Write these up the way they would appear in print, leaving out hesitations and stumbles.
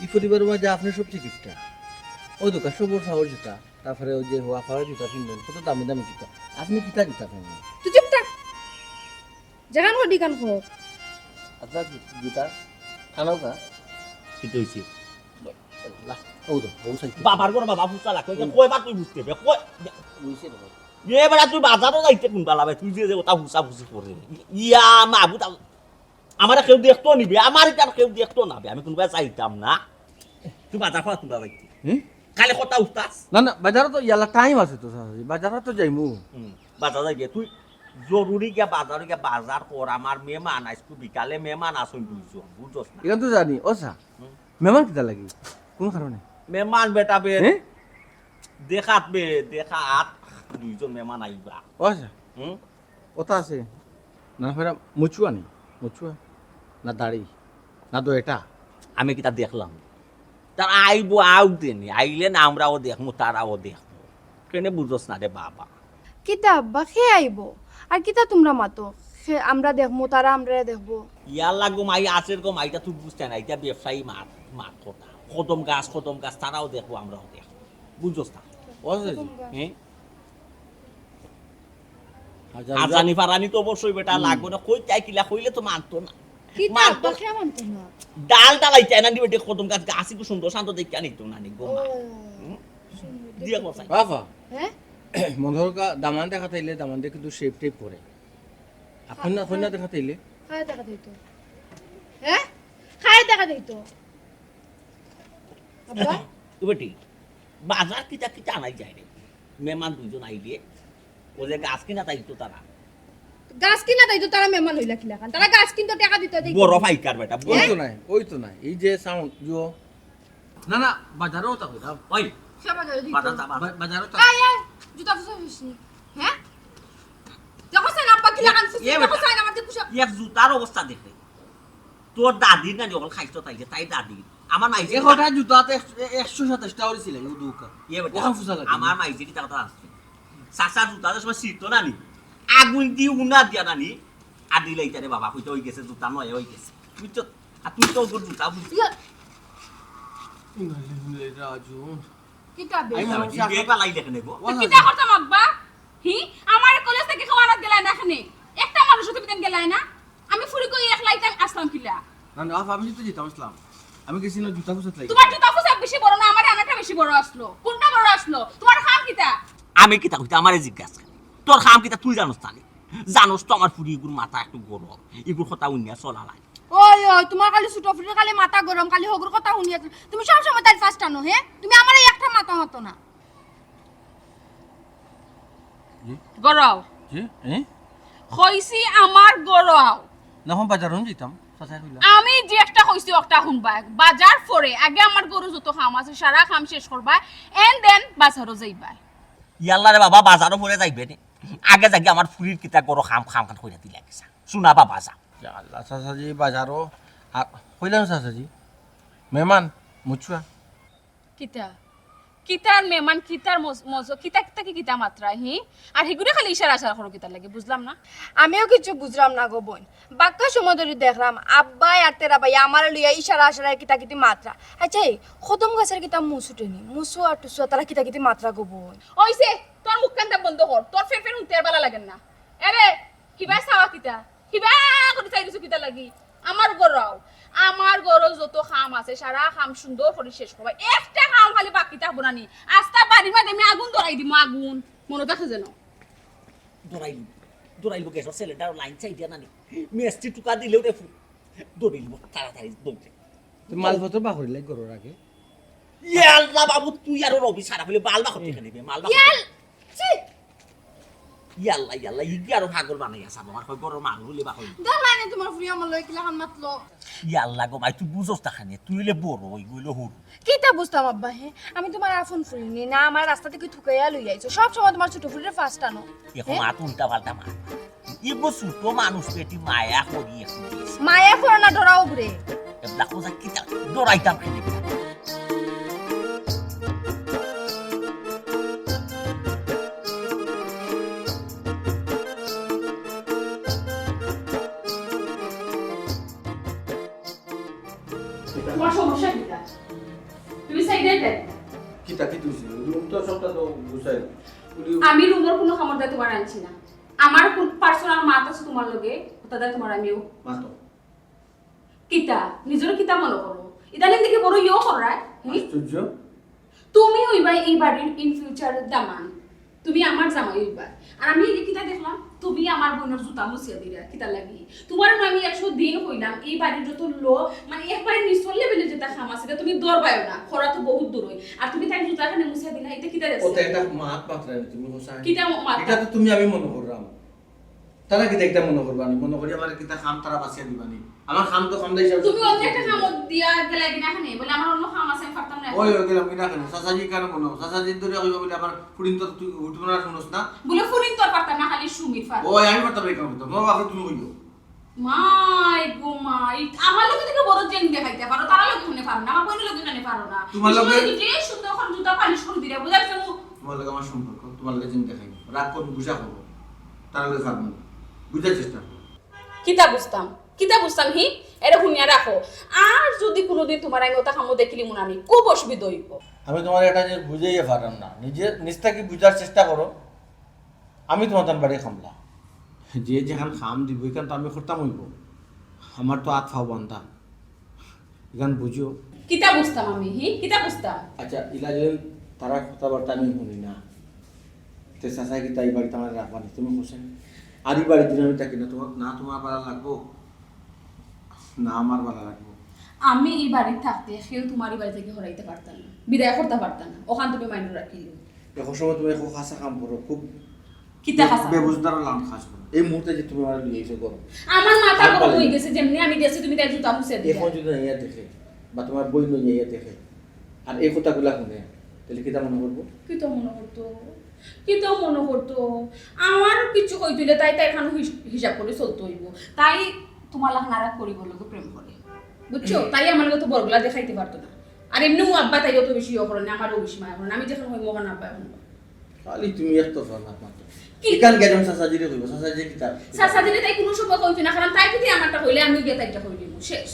এই পরিবারের মাঝে আপনার সবচেয়ে কিপটা ওই দোকান সবুজ সাহর জুতা তারপরে ওই যে হওয়া খাওয়ার জুতা কিনবেন কত দামি দামি জুতা আপনি কিতা জুতা কিনবেন তুই চুপ থাক জাগান হডি কান খো আচ্ছা জুতা খানাও কা কিন্তু হইছে ও তো বউ সাইকেল বাবার ঘর বাবা ফুসা লাগবে কই বা তুই বুঝতে হবে কই বুঝছে না এবারে তুই বাজারও যাইতে কোন বালা ভাই তুই যে ওটা ফুসা ফুসি করে ইয়া মাবুত আমার কেউ দেখতো নিবি আমার এটা কেউ দেখতো না আমি কোনবা চাইতাম না তুই বাজার খাওয়া তুই যাইতি কালে কথা উঠতাস না না বাজারে তো ইয়ালা টাইম আছে তো সাজি বাজারে তো যাইমু বাজার যাই তুই জরুরি গিয়া বাজার কর আমার মেহমান আজকে বিকালে মেহমান আসুন দুইজন বুঝছস না এখন তো জানি ও সা মেহমান কিতা লাগি কোন কারণে মেহমান বেটা বে দেখাত দুইজন মেহমান আইবা ও সা ওটা আছে না ফেরা মুচুয়া নি মুচুয়া না দাড়ি না তো এটা আমি কিতা দেখলাম তার আইবো আউ দেনি আইলে না আমরাও দেখমু তারাও দেখবো কেনে বুঝছস না রে বাবা কিতা আব্বা খে আইবো আর কিতা তোমরা মাতো আমরা দেখবো তারা আমরা দেখবো ইয়ার লাগো মাই আছের গো মাইটা তুই বুঝতে না এটা ব্যবসায়ী মাত কথা কদম গাছ তারাও দেখবো আমরাও দেখবো বুঝছস না ও হ্যাঁ আজানি ফারানি তো অবশ্যই বেটা লাগবে না কই চাই কিলা কইলে তো মানতো না কিতা আব্বা খে মানতো না ডাল ডালাই চাই না নি বেটে কদম গাছ গাছি তো সুন্দর শান্ত দেখতে নিত না নি গো মা দিয়া কোসাই বাবা হ্যাঁ মন্ধর কা দামান দেখাইলে দামান দেখে কিন্তু শেপ টেপ করে আপন না দেখাইলে খায় দেখা দিত হ্যাঁ খায় দেখা দিত আব্বা তুই বেটি বাজার কিটা আনাই যায় রে মেহমান দুইজন আইলে ও যে গাছ কিনা তাই তো তারা গাছ কিনা তাই তো তারা মেহমান হইলা কিলা খান তারা গাছ কিনতে টাকা দিতে দেই বড় ফাইকার বেটা ওই তো নাই এই যে সাউন্ড জো না না বাজারও তা কইরা ওই সে বাজারে দিত বাজারও তা আয় জুতা ফুসা ফুসি হ্যাঁ দেখো সাইন আব্বা কিলা খান ফুসি দেখো সাইন আমার দেখো এক জুতার অবস্থা দেখে তোর দাদি না যখন খাইতো তাই দাদি আমার মাইজি একটা জুতাতে 127 টাকা ছিল ও দুকা ওখান ফুসা লাগে আমার মাইজি কি টাকা আসছে সাসা জুতাতে সময় সিটো না নি আগুন দি উনা দিয়া না নি আর দিলে ইতারে বাবা কইতে হই গেছে জুতা নয় হই গেছে বুঝছো আর তুই তো ওর জুতা বুঝছিস রাজু কিতা বে বে পালাই দেখে নেব কিতা করতাম আব্বা হি আমার কলেজ থেকে খাওয়ানোর গেলাই না এখানে একটা মানুষ তো বিদেন গেলাই না আমি ফুরি কই একলাই আসলাম কিলা না না আমি তো যেতাম আসলাম আমি গেছি না জুতা ফুসাত লাগি তোমার জুতা ফুসা বেশি বড় না আমার আনাটা বেশি বড় আসলো কোনটা বড় আসলো তোমার খাম কিতা আমি কিতা কইতে আমারে জিজ্ঞাসা তোর খাম কিতা তুই জানোস তানি জানোস তো আমার ফুরি গুর মাথা একটু গরম ইগুর কথা উনিয়া চলা লাই ওই তোমার খালি ছোট ফুরি খালি মাথা গরম খালি হগুর কথা শুনিয়া তুমি সব সময় তাই ফাস্ট আনো হে তুমি আমারে একটা মাথা মত না জি গরাও জি কইছি আমার গরাও না হম বাজারও যেতাম সাসা কইলা আমি যে একটা কইছি একটা শুনবা বাজার পরে আগে আমার গরু যত খাম আছে সারা খাম শেষ করবা এন্ড দেন বাজারও যাইবা ইয়াল্লা রে বাবা বাজারও পরে যাইবে নি আগে জাগে আমার ফুরির কিতা গরো খাম কইরা দিলা গেছা শুনা বাবা যা আল্লাহ সাসাজি বাজারও কইলাম সাসাজি মেহমান মুচুয়া কিতা কিতার মেহমান কিতার মজো কিতা কিতা কি কিতা মাত্রা হি আর হিগুরে খালি ইশারা আশারা করো কিতা লাগে বুঝলাম না আমিও কিছু বুঝলাম না গো বোন বাক্কা সময় ধরে দেখলাম আব্বাই আর তেরা ভাই আমার লইয়া ইশারা আশারা কিতা কিতি মাত্রা আচ্ছা খতম গাছের কিতা মুসুটেনি মুসু আর টুসু তারা কিতা কিতি মাত্রা গো বোন ওইছে তোর মুখ কান্দা বন্ধ কর তোর ফের উঠতে বালা লাগেন না আরে কিবা সাওয়া কিতা কিবা করে চাই দিছো কিতা লাগি আমার গরো যত খাম আছে সারা খাম সুন্দর করে শেষ করবা একটা খাম খালি বাকি থাকবো না নি আস্তা বাড়ির মধ্যে আমি আগুন ধরাই দিমু আগুন মনে দেখে যেন দৌড়াইব গেছর ছেলেটার লাইন চাই দিয়া নানি মেস্টি টুকা দিলেও দেখু দৌড়াইব তাড়াতাড়ি দৌড়ে মালপত্র বাহরি লাগ গরো রাখে ইয়াল্লা বাবু তুই আর রবি সারা বলে মালবা করতে নেবে মালবা ইয়াল্লা ইয়াল্লা ইগি আর ভাগল বানাইয়া সাব আমার কই গরর মাল হইলে বা হই দেখলাই না তোমার ফুরি আমার লই কিলা খান মাতলো ইয়াল্লা গো মাই তুই বুঝছ তা খানে তুই হইলে বড় হই গইলো হুর কিতা বুঝতাম আব্বা হে আমি তোমার আফন ফুরি নি না আমার রাস্তা থেকে ঠুকাইয়া লই আইছো সব সময় তোমার ছোট ফুরির ফাস্ট আনো এখন মা উল্টা পাল্টা মা ইগো ছোট মানুষ পেটি মায়া করি এখন মায়া করো না ডরাও ঘুরে এবলা কোজা কিতা দৌড়াইতাম খালি তোমার সমস্যা কিটা তুমি সাইডে দেখ কিতা কি তুইছি রুম তো সবটা তো গুছাই আমি রুমের কোনো ক্ষমতা তোমার আনছি না আমার কোন পার্সোনাল মাত আছে তোমার লগে ওটা তোমার আমিও মাতো কিতা নিজের কিতা মনে করো ইদানিং দেখি বড় ইও করায় আশ্চর্য তুমি হইবা এই বাড়ির ইন ফিউচার দামান তুমি আমার জামাই হইবা আর আমি এই কিতা দেখলাম তুমি আমার বোনের জুতা মুছিয়া দিলা কিতা লাগি তোমার আমি 100 দিন হইলাম এই বাড়ির যত লো মানে একবারে নিচল লেভেলে যেটা খাম আছে তুমি দরবায়ও না খরা তো বহুত দূর হই আর তুমি তাই জুতা খানে মুছিয়া দিলা এটা কিতা দেখছ ওটা এটা মাত পাত্রা তুমি হোসাই কিতা মাত এটা তো তুমি আমি মনে করলাম তারা কি দেখতে মনে করবানি মনে করি আমার কিতা খাম তারা বাঁচিয়ে দিবানি আমার খাম তো খাম দেই তুমি অন্য একটা খাম দিয়া গেলা কিনা খানে বলে আমার অন্য খাম আছে আমি পারতাম না ওই গেলাম কিনা কেন সাসাজি কেন মনে সাসাজি ধরে কইবা বলে আমার ফুরিন তো তুই উঠবো না শুনছ না বলে ফুরিন তো পারতাম না খালি সুমির ফার ওই আমি পারতাম এই কাম তো মো বাবা তুমি কইও মাই গো মাই আমার লগে থেকে বড় জেন দেখাইতে পারো তারা লগে শুনে পারো না আমার বোনের লগে শুনে পারো না তোমার লগে যে সুন্দর করে জুতা পালিশ করে দিরা বুঝাইছো তোমার লগে আমার সম্পর্ক তোমার লগে চিন্তা দেখাই রাগ করব বুঝা করব তারা লগে পারবো বুঝার চেষ্টা করো কিতা বুঝতাম হি এরা শুনিয়া রাখো আর যদি কোনোদিন তোমার আমি ওটা খামো দেখিলি মনে আমি খুব অসুবিধা হইব আমি তোমার এটা যে বুঝাইয়ে পারলাম না নিজে নিস্তাকে বুঝার চেষ্টা করো আমি তোমার তার বাড়ি খামলা যে যেখান খাম দিব এখান তো আমি করতাম হইব আমার তো আত ফাও বান্ধা এখান বুঝিও কিতা বুঝতাম আমি কিতা বুঝতাম আচ্ছা ইলা যে তারা কথাবার্তা আমি শুনি না তে চাচা কি তাই বাড়িতে আমার রাখবানি তুমি বসেন আর এই বাড়ির দিন আমি থাকি না তোমার না তোমার ভালো লাগবো না আমার ভালো লাগবো আমি এই বাড়িতে থাকতে সেও তোমার এই বাড়ি থেকে হরাইতে পারতাম না বিদায় করতে পারতাম না ওখান তুমি মাইন্ড রাখিলে এখন সময় তুমি এখন খাসা কাম করো খুব কিতা খাসা বেবুজদার লাম খাস করো এই মুহূর্তে যে তুমি আমার লিয়েছো করো আমার মাথা গরম হয়ে গেছে যেমনি আমি দেশে তুমি তাই জুতা মুছে দিও এখন যদি ইয়া দেখে বা তোমার বই নিয়ে ইয়া দেখে আর এই কথাগুলা শুনে তাহলে কিতা মনে করবো কিতা মনে করতো আমার কিছু কই তুলে তাই তাই এখন হিসাব করে চলতে হইব তাই তোমার লাখ নারাক করিব লোকে প্রেম করে বুঝছো তাই আমার লোক তো বড়গুলা দেখাইতে পারতো না আর এমনি মু আব্বা তাই অত বেশি ইয়ে করে না আমারও বেশি মায়া করে না আমি যখন হই মহান আব্বা এখন খালি তুমি এত ফানা মাত্র কিকান গেলাম সাসাজিরে কইব সাসাজি কিতা সাসাজিরে তাই কোনো সময় কইতো না কারণ তাই যদি আমারটা কইলে আমি গিয়ে তাইটা কই দিব শেষ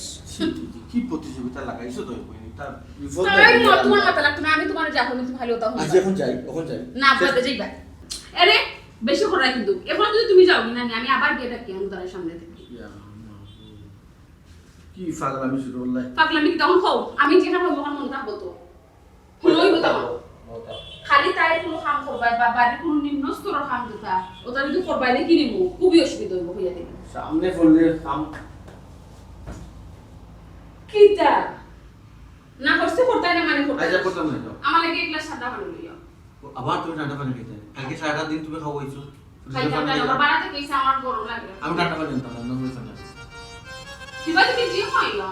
কি প্রতিযোগিতা লাগাইছো তো তার বিপদ তাই তোমার মাথা লাগতো না আমি তোমার যা করি তুমি ভালো ওটা আজ এখন যাই না বাদে যাইবা আরে বেশি করে কিন্তু এখন যদি তুমি যাও না আমি আবার গিয়ে ডাকি আমাদের সামনে থেকে কি পাগলামি শুরু হলাই পাগলামি কি তখন খাও আমি যেখানে হইব ওখানে মনে থাকবো তো হইব তো খালি তাই কোনো কাম করবা বা বাড়ির কোনো নিম্ন স্তরের কাম দিতা ওটা যদি করবাইলে কি নিব খুবই অসুবিধা হইব হইয়া দিলে সামনে পড়লে কাম কিটা না করতে করতাই না মানে করতে আজ করতাম না আমার লাগে এক গ্লাস ঠান্ডা পানি লইয়া আবার তুমি ঠান্ডা পানি খেতে কালকে সারাটা দিন তুমি খাওয়াইছো খাইতাম না বাড়াতে কইছে আমার গরম লাগে আমি ঠান্ডা পানি নিতাম না নরমাল ঠান্ডা কিবা কি জি হইলা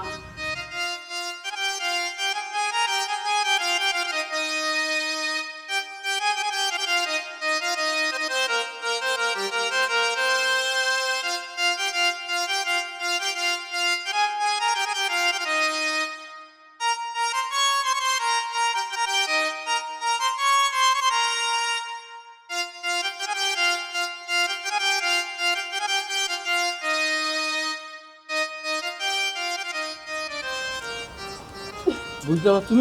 বুঝতে পারছো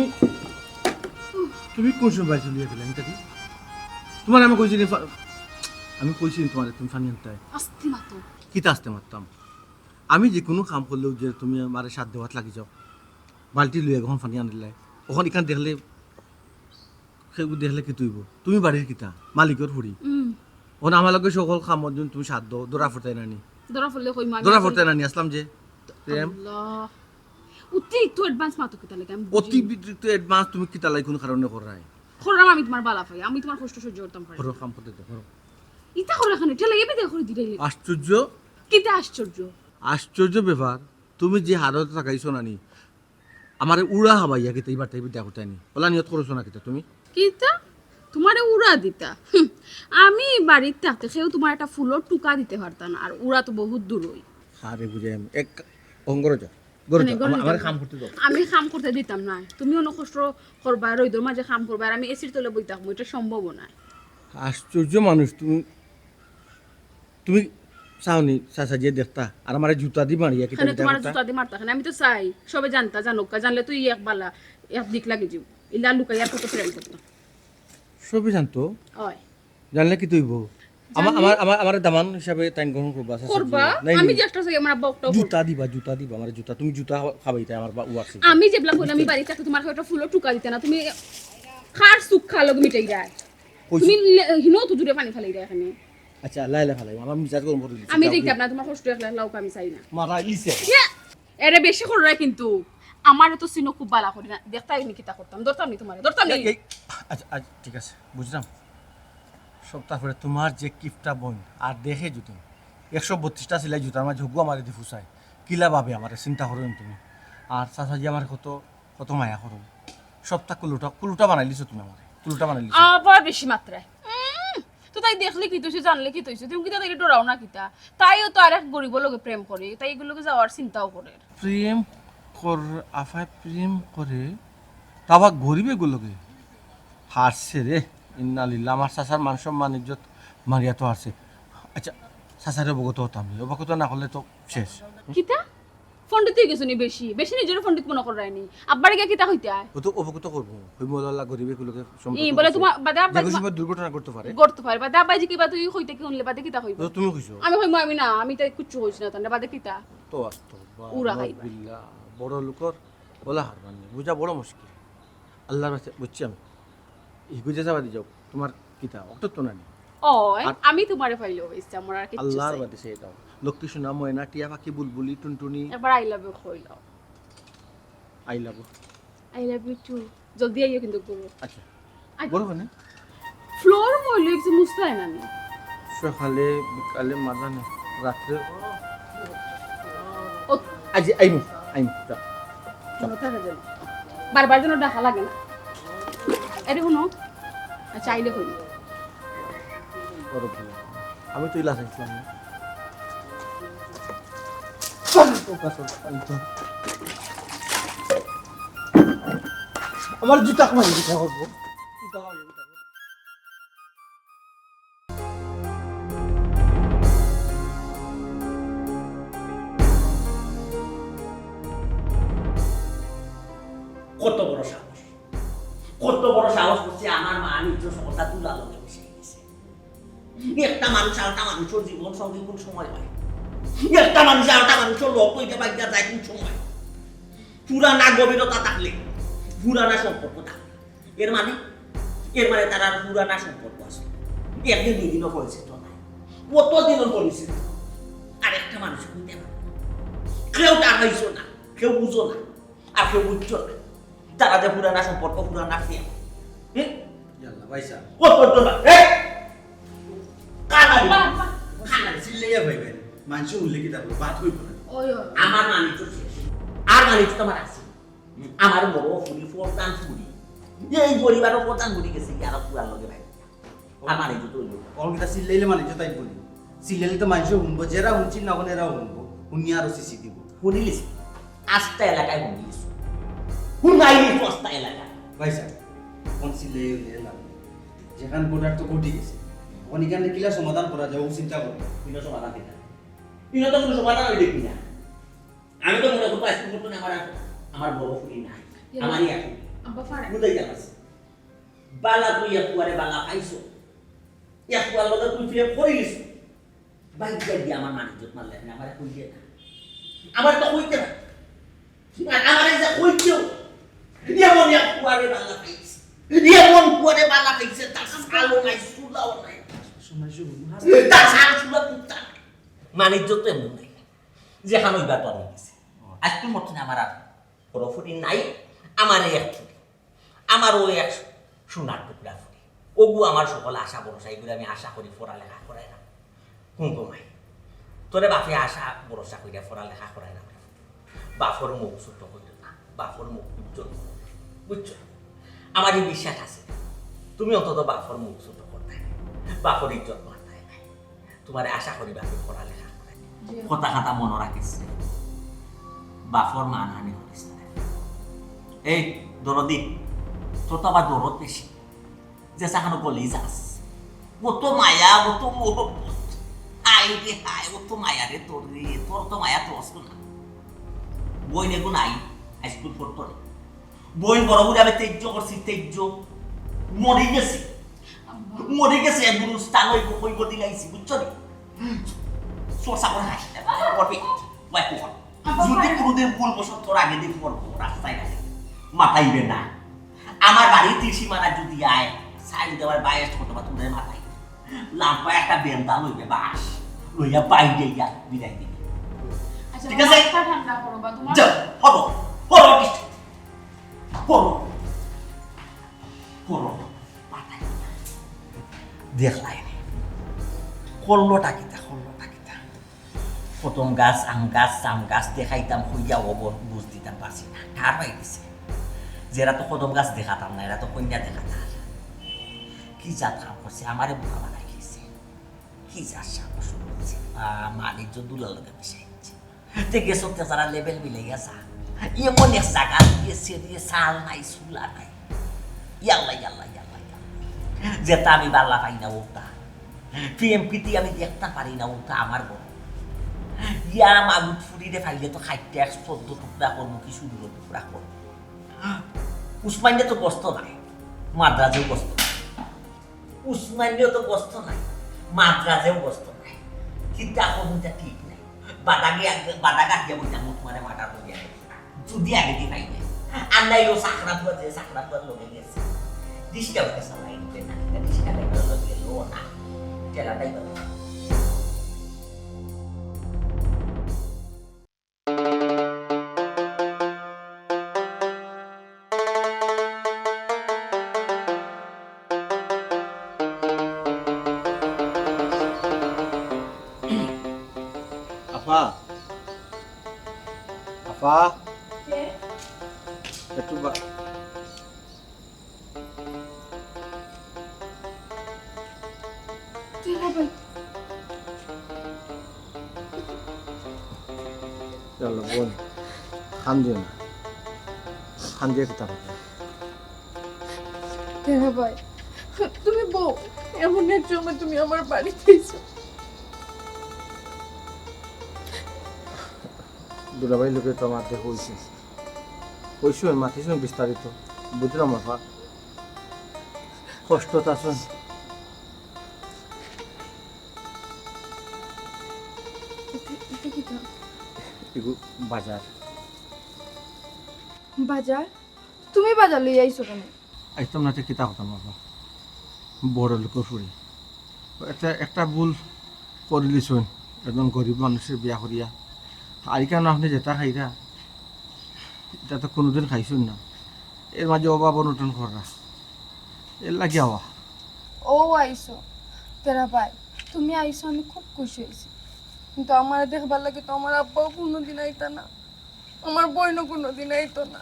তুমি কোন সময় বাইরে চলিয়ে গেলে আমি তোমার আমি কইছি আমি কইছি তোমার তুমি ফানি আনতে আস্তে মাতো কিতা আসতে মারতাম আমি যে কোনো কাম করলেও যে তুমি আমার সাথ দেওয়াত লাগি যাও বালতি লুয়ে এখন ফানি আনিলে ওখান এখান দেখলে সেইবোৰ দেখলে কি তুইব তুমি বাড়ির কিতা মালিকর ফুরি ওখানে আমার লগে সকল কামত যদি তুমি সাথ দাও দৌড়া ফুটাই নানি দৌড়া ফুটাই নানি আসলাম যে প্রেম অতিরিক্ত অ্যাডভান্স মাতো কিতা লাগে আমি অতিরিক্ত অ্যাডভান্স তুমি কিতা লাই কোন কারণে করাই খরাম আমি তোমার বালা পাই আমি তোমার কষ্ট সহ্য করতাম পারি করো কাম করতে করো ইতা করে এখানে ঠেলা এবে দেখো দিরাইলে আশ্চর্য কিতা আশ্চর্য ব্যাপার তুমি যে হারত লাগাইছো নানি আমারে উড়া হাবাইয়া কিতা এইবার তাই বিটা করতে নি ওলা নিয়ত করছো না কিতা তুমি কিতা তোমারে উড়া দিতা আমি বাড়িতে থাকতে সেও তোমার একটা ফুলের টুকা দিতে পারতাম না আর উড়া তো বহুত দূর হই আরে বুঝে এক অঙ্গর যা আমার কাম করতে দাও আমি কাম করতে দিতাম না তুমি অন্য কষ্ট করবা রইদর মাঝে কাম করবা আর আমি এসির তলে বই থাকবো এটা সম্ভব না আশ্চর্য মানুষ তুমি তুমি চাওনি চাচা যে দেখতা আর আমার জুতা দি মারিয়া কিতা খানে কিতা তোমার কথা জুতা দি মারতা খানে আমি তো চাই সবে জানতা জানুকা জানলে তুই এক বালা এক দিক লাগে যাও ইলা লুকাই আর কত প্রেম করতা সবই জানতো হয় জানলে কি তুইব আমার আমার আমার আমার দামান হিসাবে টাইম গ্রহণ করবা চাচা করবা নাই আমি যে একটা চাই আমার আব্বা একটা জুতা দিবা আমার জুতা তুমি জুতা খাবাইতে আমার বা উয়াছে আমি যেবলা কইলাম আমি বাড়ি থাকতে তোমার একটা ফুলো টুকা দিতে না তুমি খার সুখ খালো মিটাই যায় তুমি হিনো তো দূরে পানি ফেলাই যায় এখানে আচ্ছা লাইলা ফালাই আমার মিজাজ গরম করে দিছি আমি দেখতে আপনার তোমার কষ্ট একলা লাউক আমি চাই না মারা ইসে এরে বেশি করে কিন্তু আমার তো সিনো খুব বালা করি না দেখতাই নি কিতা করতাম ধরতাম নি তোমার ধরতাম নি আচ্ছা আচ্ছা ঠিক আছে বুঝলাম সপ্তাহ পরে তোমার যে কিফটা বোন আর দেখে জুতো 132টা সিলাই জুতার মাঝে হুগু আমার দি ফুসাই কিলা ভাবে আমার চিন্তা করুন তুমি আর চাচাজি আমার কত কত মায়া করুন সপ্তাহ কুলুটা বানাই লিছো তুমি আমার কুলুটা বানাই লিছো আবার বেশি মাত্রায় তো তাই দেখলে কি তুইছে জানলে কি তুইছে তুমি কিতা তাকে ডরাও না কিতা তাইও তো আরেক গরিব লোকে প্রেম করে তাই এগুলোকে যাওয়ার চিন্তাও করে প্রেম কর আফাই প্রেম করে তাবা গরিবে গুলোকে হারছে রে ইন্নালিল্লাহ আমার চাচার মান সম্মান ইজ্জত মারিয়া তো হারছে আচ্ছা চাচারে অবগত হতাম অবগত না করলে তো শেষ কিতা ফন্ডিত গেছো নি বেশি বেশি নিজের ফন্ডিত মনে করায়নি আব্বার গিয়া কিতা হইতে আয় ও তো অবগত করবো হইমল্লাহ গরিবে গুলোকে এই বলে তোমার বাদে আব্বা দুর্ঘটনা করতে পারে করতে পারে বাদে আব্বা জি কিবা তুই হইতে কি উনলে বাদে কিতা হইব তো তুমি কইছো আমি হইমু আমি না আমি তাই কুচ্চু হইছ না তানে বাদে কিতা তো আস্তাগফিরুল্লাহ উরা খাইবা। বিল্লাহ বড় লোকর ওলা হারবান বুঝা বড় মুশকিল আল্লাহর কাছে বুঝছি আমি এই বুঝে যাবা দি যাও তোমার কিতা অত তো না ওই আমি তোমারে পাইলো হইছে আমার আর কিছু আল্লাহর চাই বাদে সেই দাও লক্ষ্মী সোনা ময়না টিয়া পাখি বুলবুলি টুনটুনি একবার আই লাভ ইউ কইলো I love I love you too জলদি আইও কিন্তু করো আচ্ছা বড় মানে ফ্লোর মইলো একটু মুস্তায় না নি সকালে বিকালে মাঝানে রাত্রে ও আজ আইমু যা কোনো থাকে যেন বারবার যেন ডাকা লাগে না এরে শুনো আচ্ছা আইলে কই বড় ভালো আমি তো ইলাস ইসলাম না আমার জুতা কমাই দিতে হবে কত বড় সাহস কত বড় সাহস করছে আমার মা নিজ কথা তুলা লোকে বসে গেছে একটা মানুষ আরেকটা মানুষের জীবন সঙ্গে কোন সময় হয় একটা মানুষ আরেকটা মানুষের লোক কইতে পাইতে যায় কোন সময় পুরানা গভীরতা থাকলে পুরানা সম্পর্ক থাকলে এর মানে তারা পুরানা সম্পর্ক আছে একদিন দুদিনও পরিচিত নাই কতদিনও পরিচিত আর একটা মানুষ কইতে পারে কেউ টাকাইছো না কেউ বুঝো না আর কেউ বুঝছো না তারা যে পুরানা সম্পর্ক পুরানা ফিয়া ইয়াল্লা ভাইসা ও করতো না কানারি খানা সিল্লাইয়া ভাইবেন মানুষ উল্লে কি তারপর বাত হইব না ওই আমার মানি তো শেষ আর মানি তো তোমার আছে আমার বড় ফুলি প্রধান ফুলি এই পরিবারের প্রধান ফুলি গেছে আর পুরার লগে ভাই আর মানি তো তুই অলগিটা সিল্লাইলে মানে তাই বলি সিল্লাইলে তো মানুষ শুনবো যারা শুনছি না এরাও শুনবো শুনি আরো সিসি দিব শুনিলিস আস্তা এলাকায় শুনিলিস শুনাইলি আস্তা এলাকায় ভাই স্যার কোন সিল্লাই এলাম যেখান গোটার তো ঘটি গেছে ওখানে এখানে কিলা সমাধান করা যায় ও চিন্তা করবো কোনো সমাধান দিতে ইনো তো কোনো সমাধান আমি দেখি না আমি তো মনে করবো আজকে মতন আমার বড় ফুলি নাই আমারই এখন আব্বা ফাড়ে বুঝাই যাস বালা তুই একুয়ারে বালা পাইছো একুয়ার লগে তুই ফিরে পড়িস বাইক দিয়ে আমার মানিজ্জত মারলে আমার কইতে না আমার তো কইতে না আমার যে কইতেও এমন একুয়ারে বালা পাইছে এমন কুয়ারে বালা পাইছে তার আলো নাই সুলাও নাই সময় শুরু তার সারা সুলা কুত্তা মানিজ্জত তো এমন নাই যেখানে ওই ব্যাপার হয়ে গেছে আজকে মতন আমার আর বড় ফুটি নাই আমার এক ফুটি আমার ওই এক সোনার টুকরা ফুটি ওগু আমার সকল আশা ভরসা এগুলো আমি আশা করি পড়ালেখা করাই না কুমকুমাই তোরে বাপে আশা ভরসা করিয়া পড়ালেখা করাই না বাপর মুখ ছোট করতো না বাপর মুখ উজ্জ্বল বুঝছো আমার এই বিশ্বাস আছে তুমি অন্তত বাপর মুখ ছোট করতে বাপর ইজ্জত মারতে নাই তোমার আশা করি বাপে পড়ালেখা করাই কথা কথা মনে রাখিস বাপর মানহানি করিস না এই দরদি তোর তো আবার দরদ বেশি যে সাখানো গলি যাস কত মায়া কত মোহব্বত আই রে হাই ও তো মায়া রে তোর রে তোর তো মায়া তো আসলো না বই নেগো নাই হাই স্কুল পড়তো রে বই বড় বুড়ি আমি তেজ্য করছি তেজ্য মরে গেছে গুরু স্থান হইব কইব দিলাইছি বুঝছো রে চর্চা করে হাসি করবি ওয়াই কর যদি কোনোদিন ভুল বসত তোর আগে দিন পড়বো রাস্তায় না মাথাইবে না আমার বাড়ি ত্রিসীমানা যদি আয় সাইড দেওয়ার বাইরে ছোট বা তোদের মাথায় লাম্পা একটা বেন্দা লইবে বাস লইয়া বাইরে গিয়া বিদায় দিবে ঠিক আছে ঠান্ডা করো বা তোমার হলো হলো হলো হলো দেখলাই ষোলোটা কিতা প্রথম গাছ আম গাছ দেখাইতাম হইয়া অবর বুঝ দিতাম পারছি না ঠার পাই দিছে যেরা তো কদম গাছ দেখাতাম না এরা তো কন্যা দেখাতাম কি জাত কাম করছে আমারে বোকা বানাই খেয়েছে কি জাত সাহস করছে মালিক দুলার লোকে মিশাইছে তে গেছো যারা লেভেল মিলে গেছা এমন এক জায়গা দিয়েছে দিয়ে সাল নাই সুলা নাই ইয়াল্লা যেটা আমি বাল্লা পাই না ওটা পিএমপিটি আমি দেখতে পারি না ওটা আমার বড় ইয়া মাগুর ফুরিরে ফাইলে তো খাইতে 14 টুকরা করবো কি শুরু টুকরা করবো উসমাইনে তো বস্ত নাই মাদ্রাজেও বস্ত নাই উসমাইনেও তো বস্ত নাই মাদ্রাজেও বস্ত নাই কিন্তু কোনটা ঠিক নাই বাদাগা দিয়ে বইটা মুখ মারে মাটা বইয়া যদি আগে দিয়ে পাইলে আর নাই ও সাকরাত লগে গেছে দিশটা ওকে সালাই নিতে না দিশটা লেগে লগে লো না টেলাটাই বলো আপা একটু চলো বোন খান্দিও না খান্দিয়ে কিতাব তেরা ভাই তুমি বউ এমন এক সময় তুমি আমার বাড়িতে এসো দুলাভাই লোকে তো আমার দেখে হইছে মাতিছ বিস্তারিত বুঝলাম আপা কষ্টত আছেন বাজার বাজার তুমি বাজার লই আইছো কেন আইতাম না কিতাব হতাম বাবা বড় লোকের ফুরি একটা ভুল করিলিছুন একজন গরিব মানুষের বিয়া করিয়া আর কেন আপনি যেটা খাইরা এটা তো কোনোদিন খাইছুন না এর মাঝে অভাব অনটন করা এর লাগে আওয়া ও আইছো তেরা ভাই তুমি আইছো আমি খুব খুশি হয়েছি কিন্তু আমার দেখবার লাগে তো আমার আব্বাও কোনোদিন আইতা না আমার বোনও কোনোদিন আইতো না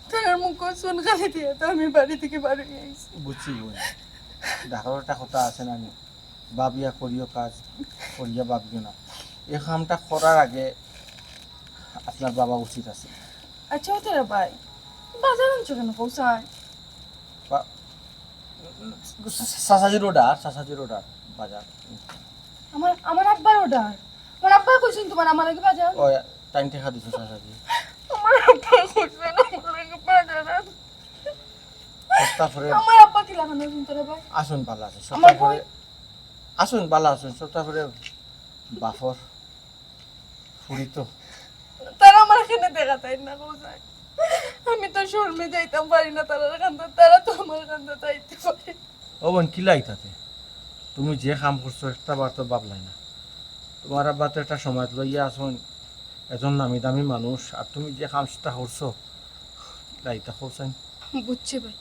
তার মুখ শোন খালি দিয়ে তো আমি বাড়ি থেকে বাড়ি আইছি বুঝছি বোন ঢাকার একটা কথা আছে না বাবিয়া করিও কাজ করিয়া বাবিও না এই কামটা করার আগে আপনার বাবা উচিত আছে আচ্ছা তেরা ভাই বাজার আনছো কেন কৌশান সাসাজি রোডার বাজার আমার আব্বার অর্ডার আমার আব্বা কইছেন তোমার আমার আগে বাজার ও টাইম দেখা দিছো সাসাজি আমার আব্বা কইছেন আমার আগে বাজার তারপরে আমার আব্বা কি লাগানো তেরা ভাই আসুন ভালো আছে তারপরে আসুন ভালো আসুন সব তারপরে বাফর ফুরি তো তারা আমার এখানে দেখা তাই না কৌশান আমি তো শর্মে যাইতাম পারি না তারা তো আমার কান্দা যাইতে পারে ও বোন কি লাইতাতে তুমি যে কাম করছো একটা বার তো ভাবলাই না তোমার আব্বা তো একটা সময় লইয়া আসুন এজন নামি দামি মানুষ আর তুমি যে কামটা করছো লাইতা করছেন বুঝছি ভাই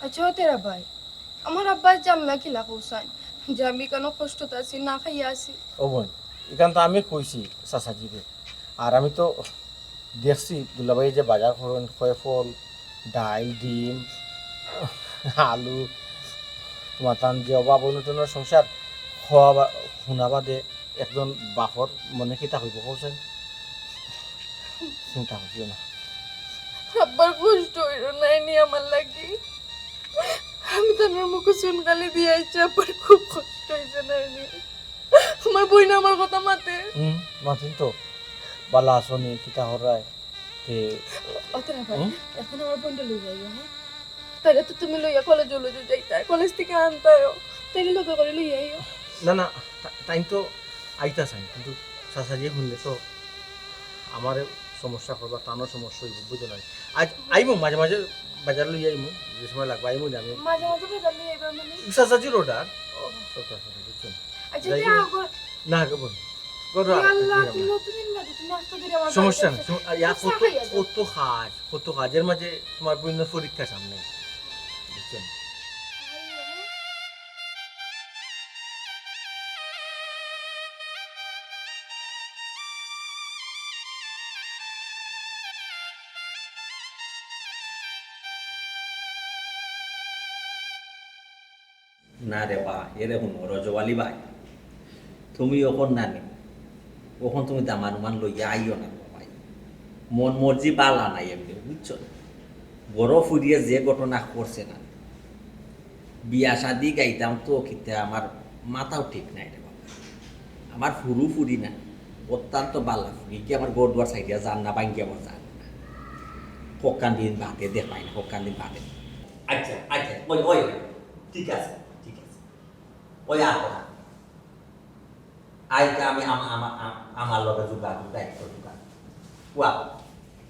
আচ্ছা তেরা ভাই আমার আব্বা জানলা কিলা কৌশান যে আমি কেন কষ্টত আছি না খাইয়া আছি ও বোন এখান তো আমি কইছি চাচাজিরে আর আমি তো দেখছি দুলাভাই যে বাজার করেন ফল ডাল ডিম আলু তোমার তান যে অভাব অনটনের সংসার খাওয়া শুনা বাদে একজন বাপর মনে কিতা হইব কৌছেন চিন্তা করিও না আব্বার কষ্ট হইল নাই নি আমার লাগি আমি তো আমার মুখে চুনকালি দিয়ে আইছি আব্বার খুব কষ্ট হয়েছে না নি আমার বই না আমার কথা মাতে মাতিন তো বালা আসনি কিতা হরায় তে অতরা ভাই এখন আমার বোনটা লই যাই হ্যাঁ তাহলে তো তুমি লইয়া কলেজে লইয়া যাইতা কলেজ থেকে আনতায়ও তাইলে লোক করে লই আইও না না টাইম তো আইতা চাই কিন্তু চাচাজিয়ে শুনলে তো আমার সমস্যা করবা টানোর সমস্যা হইব বুঝো নাই আজ আইব মাঝে মাঝে বাজার লই আইমু যে সময় লাগবে আইমু আমি মাঝে মাঝে বাজার লই আইবা মানে চাচাজির অর্ডার বুঝছো আচ্ছা যাও গো না গো বোন গরু আল্লাহ তুমি নতুন বাদে তুমি আস্তে করে আমার সমস্যা নেই ইয়া কত কাজের মাঝে তোমার বিভিন্ন পরীক্ষা সামনে বুঝছেন না রে বা এরে শুনো রজওয়ালি ভাই তুমি ওখন নানি ওখন তুমি দামান লইয়া আইও না ভাই মন মর্জি বালা নাই এমনি বুঝছো বড় ফুরিয়ে যে ঘটনা করছে না বিয়া শাদি গাইতাম তো খিতে আমার মাথাও ঠিক নাই রে বাবা আমার ফুরি না অত্যন্ত বালা ফুরি কি আমার গোড় দুয়ার সাইডিয়া যান না বাঙ্গি আমার যান না হকান দিন বাদে দেখাই না হকান দিন বাদে আচ্ছা ওই ঠিক আছে ওই আর কথা আজকে আমি আমার লগে যোগাযোগ দায়িত্ব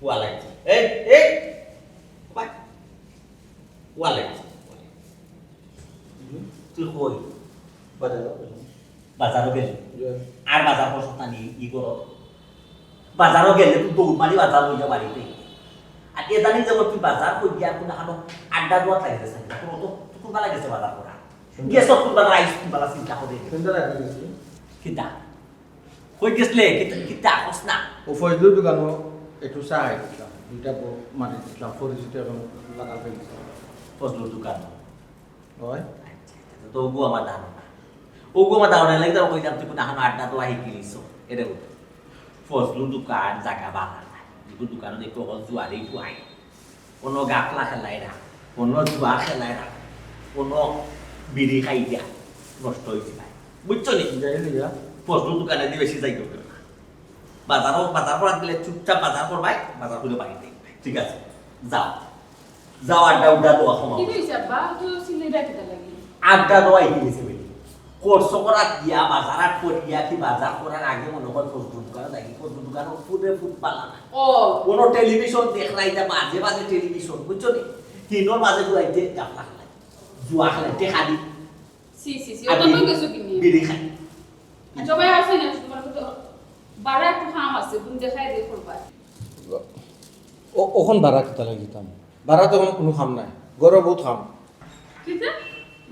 কুয়া লাগছে এই কুয়া লাগছে তুই কই বাজারও গেলি আর বাজার পয়সা নিয়ে ই কর বাজারও গেলে তুই দৌড় মারি বাজার লইয়া বাড়িতে আর এ জানি যে তুই বাজার কই গিয়া কোনো আড্ডা দোয়া লাগিতেছে তোর তো কোনবা লাগেছে বাজার করা গেছ কোনবা রাইস কোনবা চিন্তা করে কিতা কই গেছলে কিতা হস না ও ফজলুর দোকানও একটু চাই দিলাম দুইটা মাটি দিলাম পরিচিত এবং লাগাল পেয়েছি ফজলুর দোকান হয় তো ওগো আমার ধারণা লাগে তাও কইতাম তুই কোনো আড্ডা তো আহি কিনিস এটা ফজলুর দোকান জায়গা বালা নাই দুটো দোকানে দেখো জুয়ারি ফুয়াই কোনো গাকলা খেলাই না কোনো জুয়া খেলাই না কোনো বিড়ি খাই দিয়া নষ্ট হয়েছে ভাই বুঝছো নি ফজলুর দোকানে দিয়ে বেশি যাই করবে না বাজার করার গেলে চুপচাপ বাজার করবাই বাজার করে বাড়িতে ঠিক আছে যাও আড্ডা উড্ডা দেওয়া সময় আড্ডা দেওয়াই গিয়েছে বেশি কোর্স করা গিয়া বাজার করিয়া কি বাজার করার আগে মনে হয় ফজলুর দোকানে যাই ফজলুর দোকানে ফুট পালা না কোনো টেলিভিশন দেখলাই যা বাজে টেলিভিশন বুঝছো নি কিনোর মাঝে ঘুরাইতে গাফলা খেলাই জুয়া খেলাই টেকা দি বিড়ি খাই ওখন ভাড়া কিতা লাগিতাম ভাড়া তো কোনো খাম নাই গরো বহুত খাম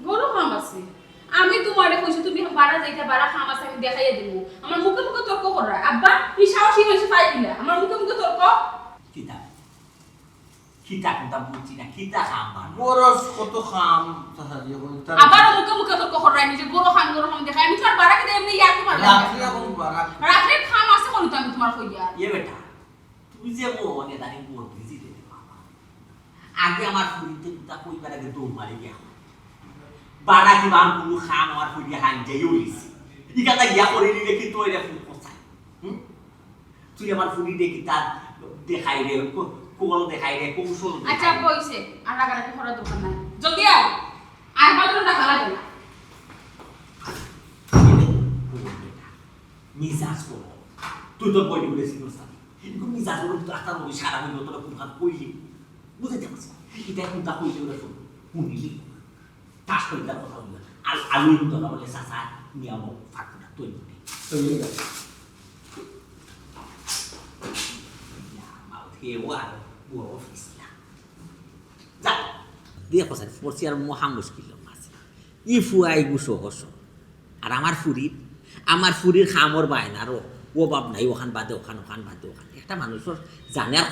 গরু খাম আছে আমি তোমারে কইছি তুমি বাড়া যাইতা বাড়া খাম আছে আমি দেখাইয়া দেব আমার মুখে তর্ক করা আব্বা এই সাহসী হইছে পাইবিনা আমার মুখে তর্ক কিতা কোনটা বুঝছি না কিতা খাম গরো কত খাম চাচাজি আবার মুখে তর্ক করা আমি যে গরু খাম দেখাই আমি তোমার বাড়া কিতা এমনি ইয়ার কি মারলাম রাত্রে খাম আছে কোন তো আমি তোমার কইয়া বেটা তুই যে মনে জানি মোর বিজি রে বাবা আগে আমার ফুরিতে তা কইবার আগে দৌড় মারি গিয়া বাড়া কি বাম কোনো খাম আমার ফুরি হান যাইও লিছি ইকাটা গিয়া করে নিলে কি তুই রে ফুল কোথায় তুই আমার ফুরি দেখি তার দেখাই রে কোল দেখাই রে কৌশল আচ্ছা বইছে আর রাগারাগি করার দরকার নাই জলদি আয় আর মাত্র টাকা লাগে না মিজাজ করো তুই তো বই বলেছিস না কিন্তু মিজাজ করো তুই আটা বই সারা হইল তোরা কোন কাজ কইলি বুঝতে পারছিস এটা কোনটা কইলি ওরা শুন শুনিলি তাস করে তার কথা বলবে আর আলু তো না বলে সাসা নিয়ম ফাঁকটা তুই বলি তুই গেল মাউথ কে ওয়ার ও অফিস না যা দিয়ে কথা ফোরসি আর মহা মুশকিল আছে ই ফুয়াই গুছো হসো আর আমার ফুরির খামর বায়নারও ও বাপ নাই ওখান বাদে ওখান বাদে ওখান একটা মানুষের জানে আর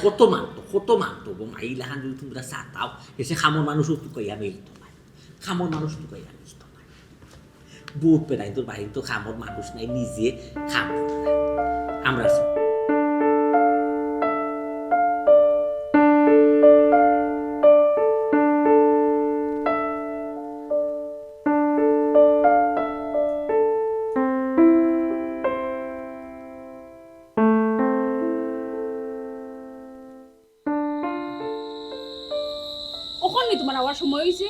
কত মানতো গো মাইলাহান যদি তোমরা চাতাও এসে খামর মানুষও তো কইয়া মিলতো নাই খামর মানুষ তো কইয়া মিলতো নাই বুট পেরাই তোর বাড়ি তো খামর মানুষ নাই নিজে খাম আমরা কখন নি তোমার আওয়ার সময় হয়েছে?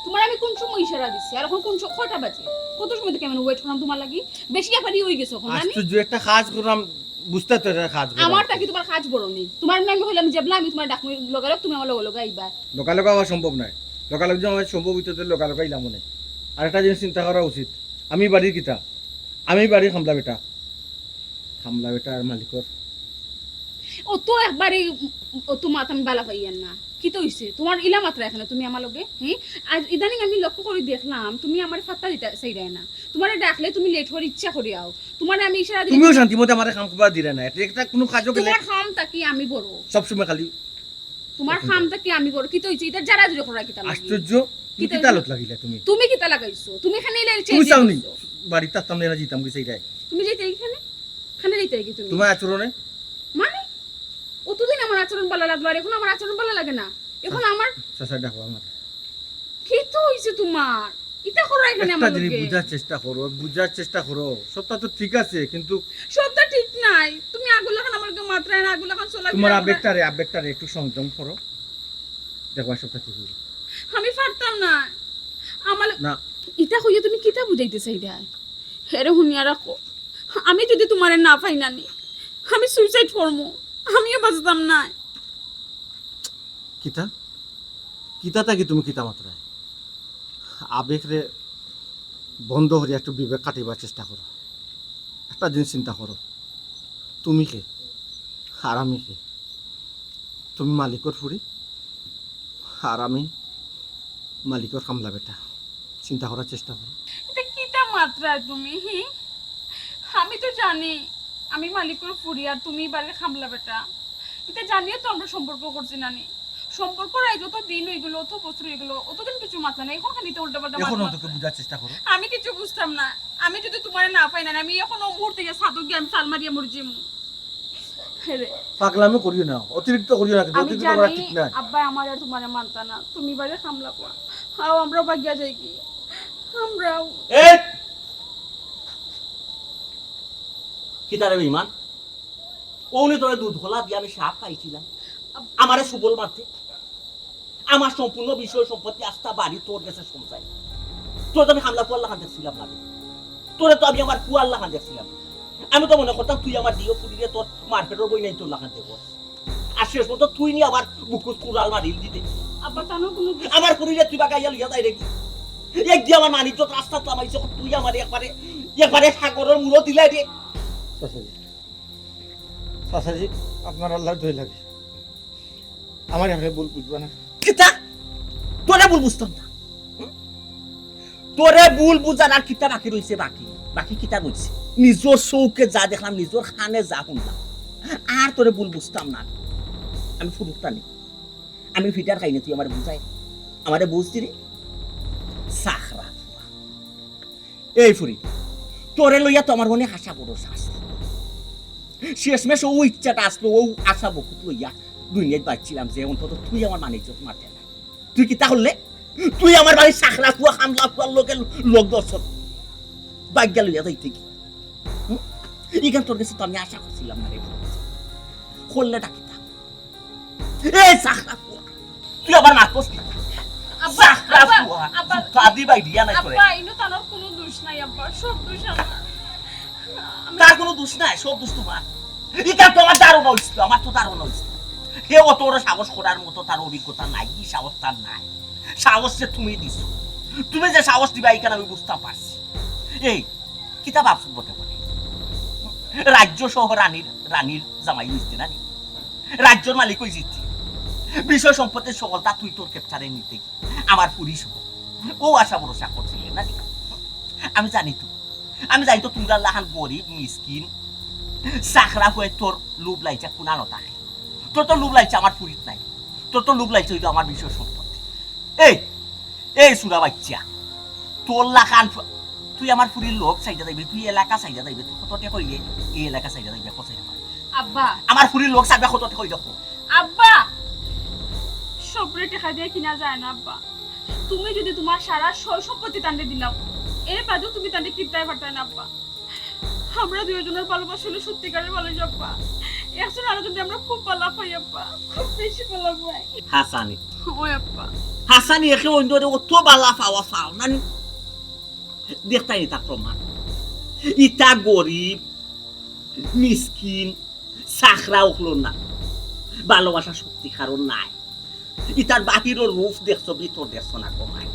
তোমার আমি কোন সময় ইশারা দিচ্ছি আর এখন কোন কয়টা বাজে? কত সময় থেকে আমি ওয়েট করলাম তোমার লাগি? বেশি ব্যাপারই হয়ে গেছে এখন জানি। আশ্চর্য একটা কাজ করলাম, বুঝতে তো এটা কাজ করলাম। আমার তাকি তোমার কাজ বড় নেই। তোমার আমি হইলাম জেবলা, আমি তোমার ডাকমু লগালগ, তুমি আমার লগালগ আইবা। লোকালোকা হওয়া সম্ভব নয়। লোকালোক যে আমার সম্ভব হইতে লোকালোকা ইলাম মনে। আর একটা জিনিস চিন্তা করা উচিত, আমি বাড়ির কিতা, আমি বাড়ির খামলা বেটা আর মালিকর ও তো একবারে ও তো মাথা আমি বালা পাইয়ান না। কি তো হইছে তোমার ইলা মাত্রা এখানে তুমি আমার লগে? হ্যাঁ, আজ ইদানিং আমি লক্ষ্য করে দেখলাম তুমি আমার ফাত্তা দিতে চাইরাই না। তোমার ডাকলে তুমি লেট হওয়ার ইচ্ছা করি আও। তোমার আমি ইশারা দিই, তুমিও শান্তিমতে আমার কাম করবা দিলে না। এটা একটা কোনো কাজও গেলে তোমার খামটা কি আমি বড়? সবসময় খালি তোমার খামটা কি আমি বড়? কি তো হইছে এটা যারা জুড়ে করা কিতা লাগি? আশ্চর্য, কি কিতা লোক লাগিলে তুমি? তুমি কিতা লাগাইছো? তুমি এখানে এলে তুমি চাওনি বাড়িতে তাতাম না জিতাম কি সেইটাই? তুমি যাইতে এইখানে খানে যাইতে কি তুমি? তোমার আচরণে মানে অতদিন আমার আচরণ ভালো লাগলো আর এখন আমার আচরণ ভালো লাগে না? এখন আমার চাচা দেখো আমার কি তো হইছে তোমার? এটা করো এখানে একটা আমার জিনিস লগে। বুঝার চেষ্টা করো। সবটা তো ঠিক আছে, কিন্তু সবটা ঠিক নাই। তুমি আগুলা খান আমার লগে মাত্রায় না, আগুলা খান চলা তোমার আবেগটারে একটু সংযম করো, দেখো সবটা ঠিক হবে। আমি পারতাম না। আমার না ইটা হইয়া তুমি কিতা বুঝাইতে চাইরা? হেরে হুনিয়া রাখো, আমি যদি তোমারে না পাই নানি আমি সুইসাইড করবো, আমিও বাঁচতাম না। কিতা থাকি তুমি কিতা মাত্রায় আবেগরে বন্ধ করে একটু বিবেক কাটিবার চেষ্টা করো। একটা জিনিস চিন্তা করো, তুমি কে আর আমি কে? তুমি মালিকর ফুরি আর আমি মালিকর কামলা বেটা। চিন্তা করার চেষ্টা করো। এটা কিতা মাত্রায় তুমি? আমি তো জানি আমি মালিকের ফুরি আর তুমি বাড়ির খামলা বেটা। এটা জানিয়ে তো আমরা সম্পর্ক করছি নানি। সম্পর্ক রাই যত দিন হইগুলো, অত বছর হইগুলো, অতদিন কিছু মাথা নাই। এখন খালি তো উল্টা পাল্টা এখন মাথা। তোকে বুঝার চেষ্টা করো। আমি কিছু বুঝতাম না। আমি যদি তোমারে না পাই না, আমি এখন ও মুহূর্তে গিয়ে সাধু গিয়ে আমি সাল মারিয়া মরে যাবো। পাগলামি করিও না, অতিরিক্ত করিও না, কিন্তু আমি অতিরিক্ত করা জানি ঠিক না। আব্বা আমার আর তোমারে মানতা না। তুমি বাড়ির খামলা কোয়া হাও আমরাও ভাগ্যা যাই কি আমরাও। এই কিতারে বেঈমান, ওনি তোরে দুধ ঘোলা দিয়ে আমি সাপ খাইছিলাম, আমারে সুবল মারতে। আমার সম্পূর্ণ বিষয় সম্পত্তি আস্থা বাড়ি তোর কাছে সমঝাই। তোর তো আমি হামলা কুয়াল্লা খান দেখছিলাম না, তোরে তো আমি আমার কুয়াল্লা খান দেখছিলাম। আমি তো মনে করতাম তুই আমার দিও ফুটিয়ে তোর মার্কেটের বই নাই তোর লাখান দেব। আর শেষ মতো তুই নি আবার বুকুস কুড়াল মারিল দিতে। আব্বা তানো কোনো আমার ফুটিয়ে তুই বা গাইয়া লইয়া যাই রেখি এক দিয়ে আমার মানিজ্য রাস্তা তো আমাইছে, তুই আমার একবারে সাগরের মূল্য দিলাই রে। চাচাজি আপনার আল্লাহ দই লাগে, আমার এখানে ভুল বুঝবা না। কিতা তোরে ভুল বুঝতাম না, তোরে ভুল বুঝার আর কিতা বাকি রয়েছে? বাকি কিতা রয়েছে? নিজের চৌকে যা দেখলাম, নিজের খানে যা শুনলাম, আর তোরে ভুল বুঝতাম না। আমি ফুটুকটা নি, আমি ফিটার খাইনি, তুই আমার বুঝাই আমারে বুঝতি রে সাখরা। এই ফুরি তোরে লইয়া তো আমার মনে হাসা বড় শ্বাস। শেষমেশ ও ইচ্ছাটা আসলো, ও আশা বকুত লইয়া দুনিয়ায় পাচ্ছিলাম যে অন্তত তুই আমার মানিজ্য মারতে না। তুই কি তাহলে তুই আমার বাড়ির সাখরা কুয়া হামলা কুয়ার লোকের লোক দর্শক বাগ্যা লইয়া যাইতে কি? এখান তোর কাছে তো আমি আশা করছিলাম না রে। করলে ডাকি তা এই সাখরা কুয়া তুই আবার মারতস না। আব্বা আব্বা দাদি ভাই দিয়া নাই করে। আব্বা ইনো তানোর কোনো দোষ নাই আব্বা, সব দোষ আমার। তার কোনো দোষ নাই, সব দোষ তোমার। এটা তো আমার দারুণ হইছিল, আমার তো দারুণ হইছিল। কে অত বড় সাহস করার মতো তার অভিজ্ঞতা নাই, কি সাহস তার নাই। সাহস যে তুমি দিছো, তুমি যে সাহস দিবা এইখানে আমি বুঝতে পারছি। এই কিতা ভাবছো বটে বটে রাজ্য সহ রানীর জামাই হইতে না, রাজ্যর মালিক হই জিতি, বিষয় সম্পত্তির সকলটা তুই তোর ক্যাপচারে নিতে আমার পুলিশ ও আশা ভরসা করছিলেন না। আমি জানি তো তোমরা লাহান গরিব মিসকিন সাখরা হয়ে তোর লোভ লাইছে কোনানো তাই। তোর তো লোভ লাইছে আমার পুরীত নাই, তোর তো লোভ লাইছে হইতো আমার বিষয় সম্পত্তি। এই সুরা বাচ্চা, তোর লাখান তুই আমার পুরীর লোক চাইজা যাইবে, তুই এলাকা চাইজা যাইবে, তুই কতটা কইলে এই এলাকা চাইজা যাইবে কত আব্বা? আমার পুরীর লোক চাইবে কতটা কই দেখো আব্বা। সবরে টাকা দিয়ে কিনা যায় না আব্বা। তুমি যদি তোমার সারা সয় সম্পত্তি তান্ডে দিলাও, এর বাদেও তুমি তান্ডে কিনতে পারতে না আব্বা। আমরা দুজনের ভালোবাসা হলো সত্যিকারের ভালোবাসা আব্বা। এখন আর যদি আমরা খুব ভালো পাই আব্বা, খুব বেশি ভালো পাই। হাসানি ওই আব্বা হাসানি একে অন্যরে অত বালা পাওয়া পাও না দেখতাই নি তার প্রমাণ ইটা গরিব মিসকিন সাখরা উঠল না ভালোবাসা সত্যি কারণ নাই ইটার বাহিরের রূপ দেখছো ভিতর দেখছো না কমাই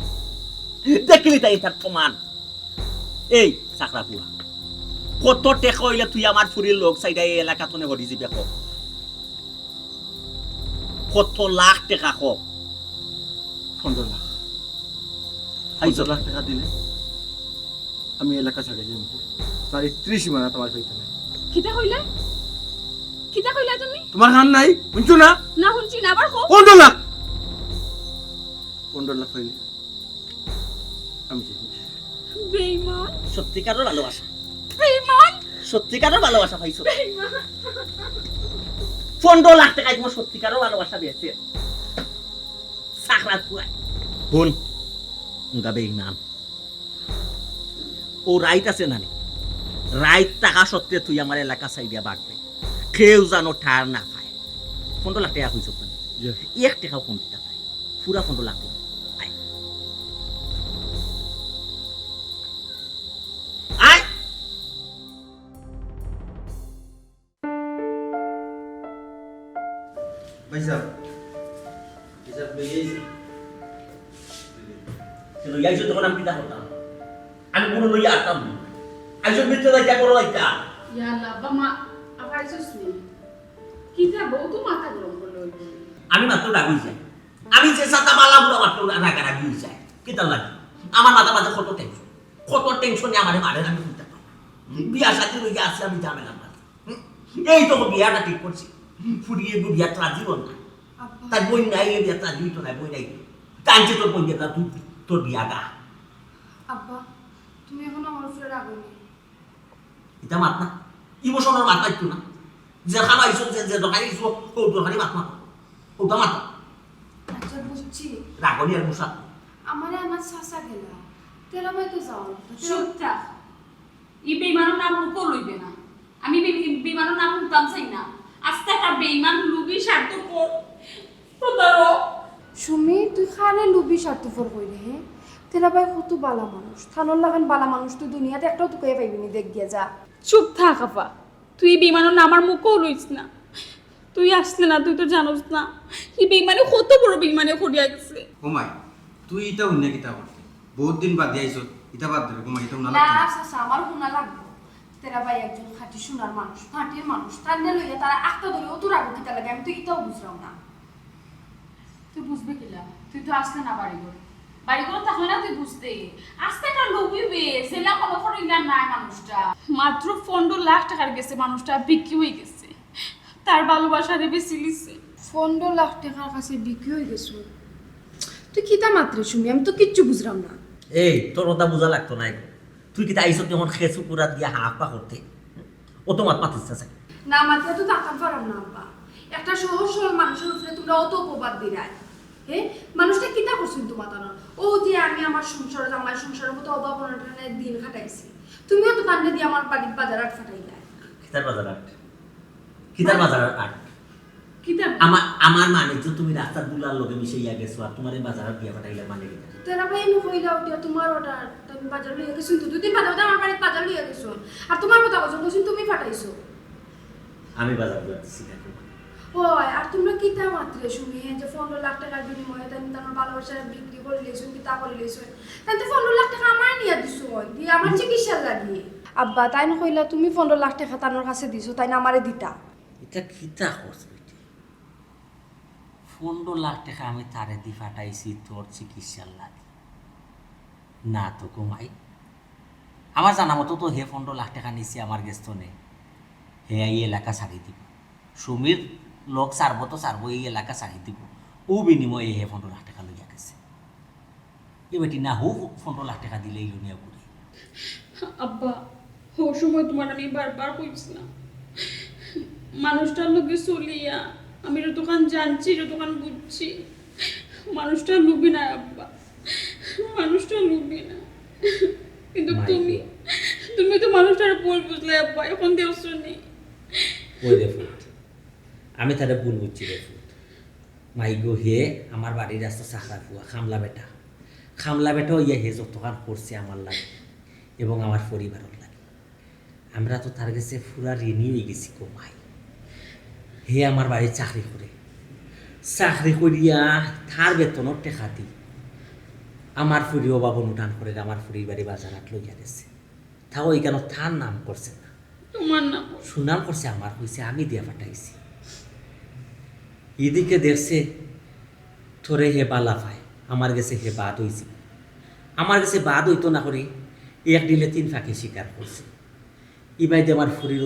দেখলি তাই তার প্রমাণ এই সাখরা পুয়া কত টেকা হইলে তুই আমার ফুরির লোক সাইডা এই এলাকা তো হরি যাবে কত লাখ টাকা হোক 15 লাখ 15 লাখ টাকা দিলে আমি এলাকা ছাড়ে যাই তার 31 সীমানা তোমার পাইতে নাই কিটা কইলা তুমি? তোমার হান নাই বুঝছো না? না শুনছি না, আবার হোক। 15 লাখ পাইলে আমি যাই বেঈমান, সত্যিকারের ভালোবাসা বেঈমান, সত্যিকারের ভালোবাসা পাইছো বেঈমান। 15 লাখ টাকায় তোমার সত্যিকারের ভালোবাসা দিয়েছে সাকরাত পুরা হুন গাবে ইমান ও রাইট আছে নানি রাইট টাকা সত্যি তুই আমার এলাকা সাইডিয়া বাগবে কেউ জানো ঠার না পায় 15 লাখ টাকা হয়েছে তুমি এক টাকাও কম দিতে পায় পুরা 15 লাখ টাকা আয় আয় ভাই সাহেব এসব বেরিয়েছে কিন্তু আইসো তখন আমি পিতা হতাম আমি কোনো লইয়া আটতাম না আইসো মিত্র দায়িত্ব করো দায়িত্ব ইয়া আল্লাহ বাবা আপাইছস নি কিটা বউ তো মাথা গরম করলো। আমি মাত্র রাগি যাই আমি যে সাতা মালা বুড়া মাত্র রাগারাগি হয়ে যায় কিতা লাগে আমার মাথা মাঝে কত টেনশনে আমার মারে আমি বুঝতে পারি বিয়া সাথে লইয়া আসছে আমি ঝামেলা না এই তো বিয়াটা ঠিক করছি ফুরিয়ে বিয়া রাজি হল না তার বই নাই এই বিয়া রাজি হইতো না বই নাই টানছে তোর বই না তুই তোর বিয়াটা আব্বা তুমি এখন আমার উপরে রাগনি এটা মাত না ইমোশনের মাত পাইতো না যে খানা আইসো যে দোকানে আইসো ও দোকানে মাত না ওটা মাত আচ্ছা বুঝছি রাগনি আর মুসা আমারে আমার চাচা গেলা তেরা ভাই তো যাও চুপ থাক। ই বেঈমানের নাম মুখও লইবে না। আমি বেঈমানের নাম শুনতাম চাই না। আস্তে একটা বেঈমান লুবি স্বার্থপর প্রতারক। সুমি তুই খালে লুবি স্বার্থপর কইলে হে তেরা ভাই কত বালা মানুষ থানোর লাগান বালা মানুষ তুই দুনিয়াতে একটাও তুই কয়ে পাইবি নি দেখ গিয়া যা চুপ থাক আপা, তুই বেঈমানের নাম আমার মুখও লইস না। তুই আসলে না, তুই তো জানোস না ই বেঈমানে কত বড় বেঈমানে করিয়া গেছে। ঘুমাই তুই এটা অন্য কিতা করতে বহুত দিন বাদ দিয়ে আইসো এটা বাদ ধরে ঘুমাই এটা না না চাচা আমার শোনা লাগবে তেরা ভাই একজন খাঁটি সোনার মানুষ খাঁটির মানুষ তার না লইয়া তারা আটটা ধরে অত রাগ কিতা লাগে আমি তো এটাও বুঝলাম না। তুই বুঝবে কিলা, তুই তো আসলে না বাড়ি করে থাকলে না তুই বুঝতে আস্তে একটা লবিবে সেলা কোনো করিলা নাই মানুষটা মাত্র 15 লাখ টাকার গেছে, মানুষটা বিক্রি হয়ে গেছে, তার ভালোবাসারে বেশি লিছে। 15 লাখ টাকার কাছে বিক্রি হয়ে গেছো তুই কিতা মাত্রে শুনি আমি তো কিচ্ছু বুঝলাম না। এই তোর ওটা বোঝা লাগতো না তুই কি আইসো তখন খেসু পুরা দিয়া হাফ পা করতে ও তো মাত পাতিস না মাত্রা তো তাকাম পারাম না আব্বা একটা সহজ সরল মানুষের উপরে তোমরা অত অপবাদ দিরাই হ্যাঁ মানুষটা কিতা করছেন তোমার তানো ও যে আমি আমার সংসারে আমার সংসারের মতো অভাব অনটনের দিন কাটাইছি তুমিও তো কান্দে দিয়ে আমার বাড়ির বাজার আট ফাটাইলা কিতার বাজার আট কিতার বাজার আট কিতা আমার মানে যে তুমি রাস্তার দুলার লোকে মিশাইয়া গেছো আর তোমার এই বাজার দিয়া পাঠাইলে মানে কি তেরা ভাই আমি কইলা ওটা তোমার ওটা তুমি বাজার লইয়া গেছো তো দুদিন বাদে আমার বাড়ির বাজার লইয়া গেছো আর তোমার কথা বলছো তুমি ফাটাইছো আমি বাজার দিচ্ছি ওই আর তোমরা কিতা মাত্রে শুনি যে 15 লাখ টাকার বিনিময়ে তাই তোমার ভালোবাসা বিক্রি করে লেছো কিতা করে লেছো তাই তো 15 লাখ টাকা আমার নিয়া দিছো দি আমার চিকিৎসা লাগিয়ে আব্বা তাই না কইলা তুমি 15 লাখ টাকা তানোর কাছে দিছো তাই না আমারে দিতা এটা কিতা করছ বেটি 15 লাখ টাকা আমি তারে দি ফাটাইছি তোর চিকিৎসার লাগে না তো কমাই আমার জানা মতো তো হে 15 লাখ টাকা নিছি আমার গেস্তনে হে এই এলাকা ছাড়ি দিব সুমির লোক সারবো তো সারবো এই এলাকা ছাড়ি দিব ও বিনিময়ে হে 15 লাখ টাকা লইয়া গেছে এ বেটি না হো 15 লাখ টাকা দিলেই লুনিয়া করে আব্বা ও সময় তোমার আমি বারবার কইছি না মানুষটার লোকে চলিয়া আমি এর দোকান জানছি এর দোকান বুঝছি মানুষটা লুবি না আব্বা মানুষটা লুবি না কিন্তু তুমি তো মানুষটার ভুল বুঝলে আব্বা এখন দেও শুনি ওই দেখো আমি তারে ভুল বুঝছি রে ফুট মাই গো হে আমার বাড়ির রাস্তা চাকরা ফুয়া খামলা বেটা ইয়া হে যতখান করছে আমার লাগে এবং আমার পরিবারের লাগে আমরা তো তার কাছে পুরা ঋণী হয়ে গেছি গো মাই হে আমার বাড়ির চাকরি করিয়া তার বেতনের টেকা দি আমার ফুরি অভাব অনুদান করে আমার ফুরির বাড়ি বাজারাত লইয়া গেছে তাও এইখানে তার নাম করছে না তোমার নাম সুনাম করছে আমার হয়েছে আমি দিয়া পাঠাইছি এদিকে দেখছে তোরে হে বালা পায় আমার কাছে হে বাদ হয়েছে আমার কাছে বাদ হইতো না করে এক দিলে 3 ফাঁকি স্বীকার করছে ইবাইতে আমার ফুরির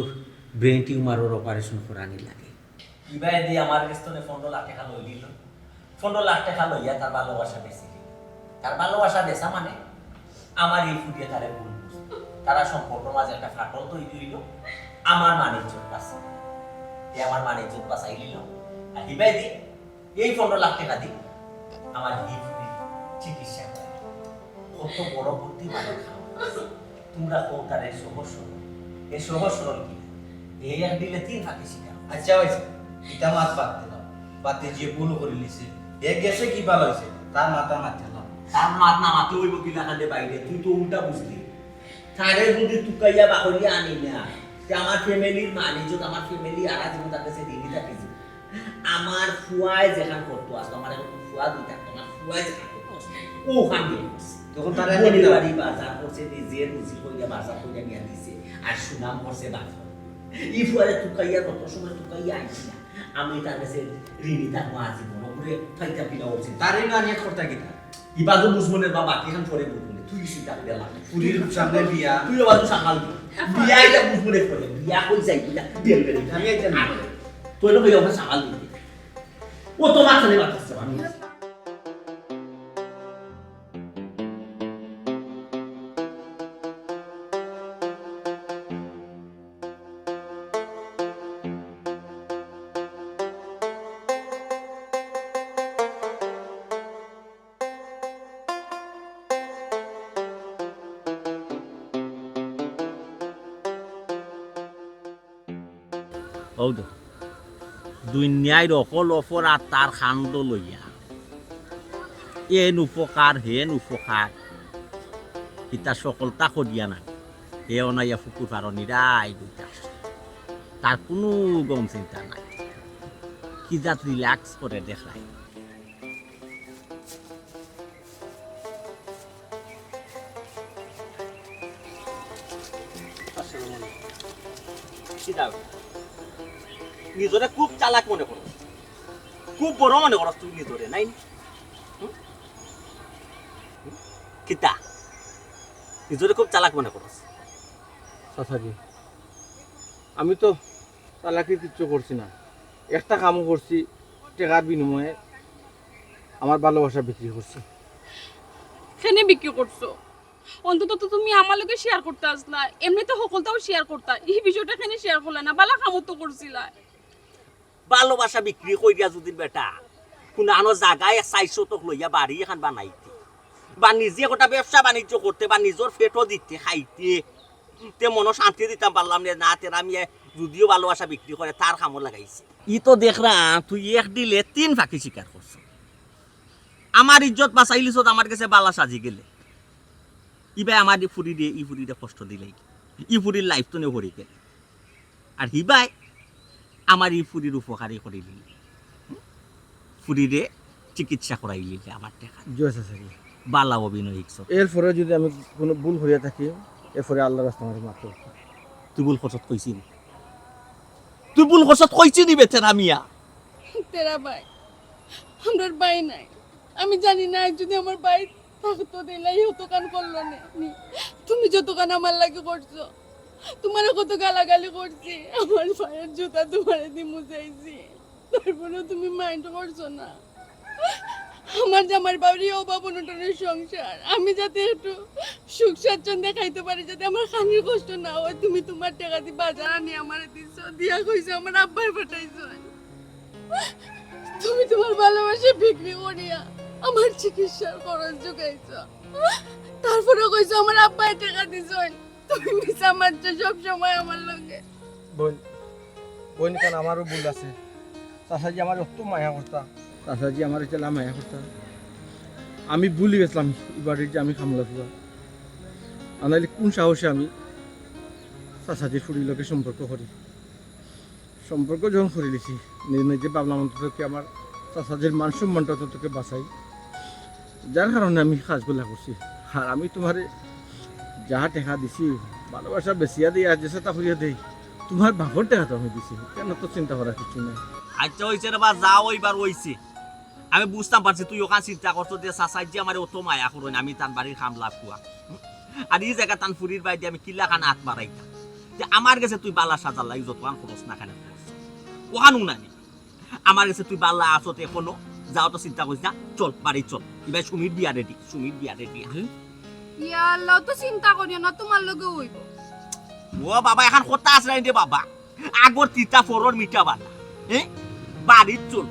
ব্রেন টিউমারের অপারেশন করানি লাগে ইবাই দিয়ে আমার কাছে তো 15 লাখ টাকা লই দিল 15 লাখ টাকা লইয়া তার ভালোবাসা বেশি তার ভালোবাসা বেচা মানে আমার এই ফুটিয়ে তারে ভুল তারা সম্পর্ক মাঝে একটা ফাটল তৈরি হইল আমার মানিজ্য পাশে আমার মানিজ্য বাঁচাই নিল আর হিবাই দি এই 15 লাখ টাকা দি আমার হিফুরি চিকিৎসা করে কত বড় বুদ্ধি মানে তোমরা কৌতারে সহজ সরল এই সহজ সরল কি এই এক দিলে 3 ফাঁকি শিকার আচ্ছা হয়েছে ইটা মাত বাদ দিলাম বাদে যে ভুল করে লিছে এ গেছে কি ভালো হয়েছে তার মাথা মারছিলাম তার মাত না মাতে হইব কি লাগাতে বাইরে তুই তো উল্টা বুঝলি তারে যদি তুকাইয়া বাকরিয়া আনি না যে আমার ফ্যামিলির মানিজ্য আমার ফ্যামিলি আরা জীবন তার কাছে দিনই থাকেছে আমার ফুয়ায় যেখান করতো আসতো আমার এখন ফুয়া দুই থাকতো আমার ফুয়ায় যেখান করতো ও খান দিয়ে তখন তারা বাড়ি বাজার করছে নিজে রুচি করিয়া বাজার করিয়া নিয়ে দিছে আর সুনাম করছে বাজার ই ফুয়ারে তুকাইয়া কত সময় তুকাইয়া আইছি না আমি তার কাছে ঋণী তার মা জীবন ঘুরে ফাইটা পিনা উঠছে তারই না নিয়ে করতে কিনা ইবাদু বুঝমনের বাবা কিখান পরে বুঝমনে তুই চিন্তা করে লাগ পুরীর সামনে বিয়া তুই বাদু সামাল বিয়া এটা বুঝমনে পড়ে বিয়া কই যাই না বেল বেল আমি এটা না তুই তো বিয়া সামাল দিবি ও তো মাথানে বাতাস আমি হৌদ দুনিয়ায় অকল অপর আর তার খান্দ লইয়া এন উপকার হেন উপকার ইতা সকলতা করিয়া না হে অনাইয়া ফুকুর পার নিরাই দুইটা তার কোনো গম চিন্তা নাই কি যাত রিল্যাক্স করে দেখায় নিজরে খুব চালাক মনে করো খুব বড় মনে করো তুই নিজরে নাই কিতা নিজরে খুব চালাক মনে করো চাচাজি আমি তো চালাকির কিচ্ছু করছি না একটা কামও করছি টাকার বিনিময়ে আমার ভালোবাসা বিক্রি করছি কেন বিক্রি করছো অন্তত তো তুমি আমার লগে শেয়ার করতে আসলা এমনিতে সকলটাও শেয়ার করতা এই বিষয়টা কেন শেয়ার করলে না বালা কামত তো করছিলা ভালোবাসা বিক্রি কইরা যদি বেটা কোন আনো জায়গায় 400 টক লইয়া বাড়ি এখন বানাইতে বা নিজে একটা ব্যবসা বাণিজ্য করতে বা নিজের পেটও দিতে খাইতে তে মন শান্তি দিতাম পারলাম না তেরা আমি যদিও ভালোবাসা বিক্রি করে তার কামড় লাগাইছে ই তো দেখরা তুই এক দিলে 3 ফাঁকি শিকার করছ আমার ইজ্জত বাঁচাইলিস আমার কাছে বালা সাজি গেলে ইবাই আমার ফুরি দিয়ে ই ফুরি দিয়ে কষ্ট দিলে ই ফুরির লাইফ তো নেই গেলে আর হিবাই আমার ই ফুরির উপকারী করিলি ফুরিরে চিকিৎসা করাইলি আমার টাকা জয় চাচাজি বালা অভিনয় হিকছ এরপরে যদি আমি কোনো ভুল করিয়া থাকি এরপরে আল্লাহর রাস্তা আমার মাত্র তুই ভুল খরচত কইছি তুই ভুল খরচত কইছি নি বেতেরা মিয়া তেরা ভাই আমার ভাই নাই আমি জানি না যদি আমার ভাই থাকতো দিলাই হতো কান করলো না তুমি যত কান আমার লাগে করছো তোমার কত গালাগালি করছি আমার ভাইয়ের জুতা তোমার দিয়ে মুছাইছি তারপরেও তুমি মাইন্ড করছো না আমার জামার বাড়ি অভাব অনটনের সংসার আমি যাতে একটু সুখ স্বাচ্ছন্দ্যে খাইতে পারি যাতে আমার খানির কষ্ট না হয় তুমি তোমার টাকা দিয়ে বাজার আনি আমার দিচ্ছ দিয়া কইছো আমার আব্বার পাঠাইছো তুমি তোমার ভালোবাসা বিক্রি করিয়া আমার চিকিৎসার খরচ জোগাইছো তারপরে কইছো আমার আব্বাই টাকা দিছো তুমি মিছা মারছো সব সময় আমার লগে বোন বোন কারণ আমারও ভুল আছে চাচাজি আমার অত মায়া করতা চাচাজি আমার চেলা মায়া করতা আমি ভুলে গেছিলাম এবারে যে আমি খামলা ফুয়া আনাইলে কোন সাহসে আমি চাচাজির ফুরির লোকে সম্পর্ক যখন করে দিছি নিজে ভাবলাম অন্ততকে আমার চাচাজির মান সম্মানটা তোকে বাঁচাই যার কারণে আমি কাজগুলা করছি আর আমি তোমার যাহা টেকা দিছি ভালোবাসা বেশিয়া দিয়ে আর যেসা তা হইয়া দেই তোমার বাপর টেকা তো আমি দিছি কেন তো চিন্তা করার কিছু নাই আচ্ছা হইছে রে বা যাও ওইবার হইছে আমি বুঝতাম পারছি তুই ওখান চিন্তা করছো যে চাচাজি আমার অত মায়া করো আমি তার বাড়ির খাম লাভ কুয়া আর এই জায়গা তান ফুরির বাইরে আমি কিল্লা খানা হাত মারাইতাম যে আমার কাছে তুই বালা সাজার লাগি যতক্ষণ খরচ না খানে ওখানো নাই আমার কাছে তুই বালা আসতে এখনো যাও তো চিন্তা করিস না চল বাড়ি চল এবার সুমির বিয়া রেডি ইয়া আল্লাহ তো চিন্তা করিও না তোমার লগে হইব ও বাবা এখন কথা আছে রে বাবা আগর তিতা ফরর মিঠা বালা বাড়ি চল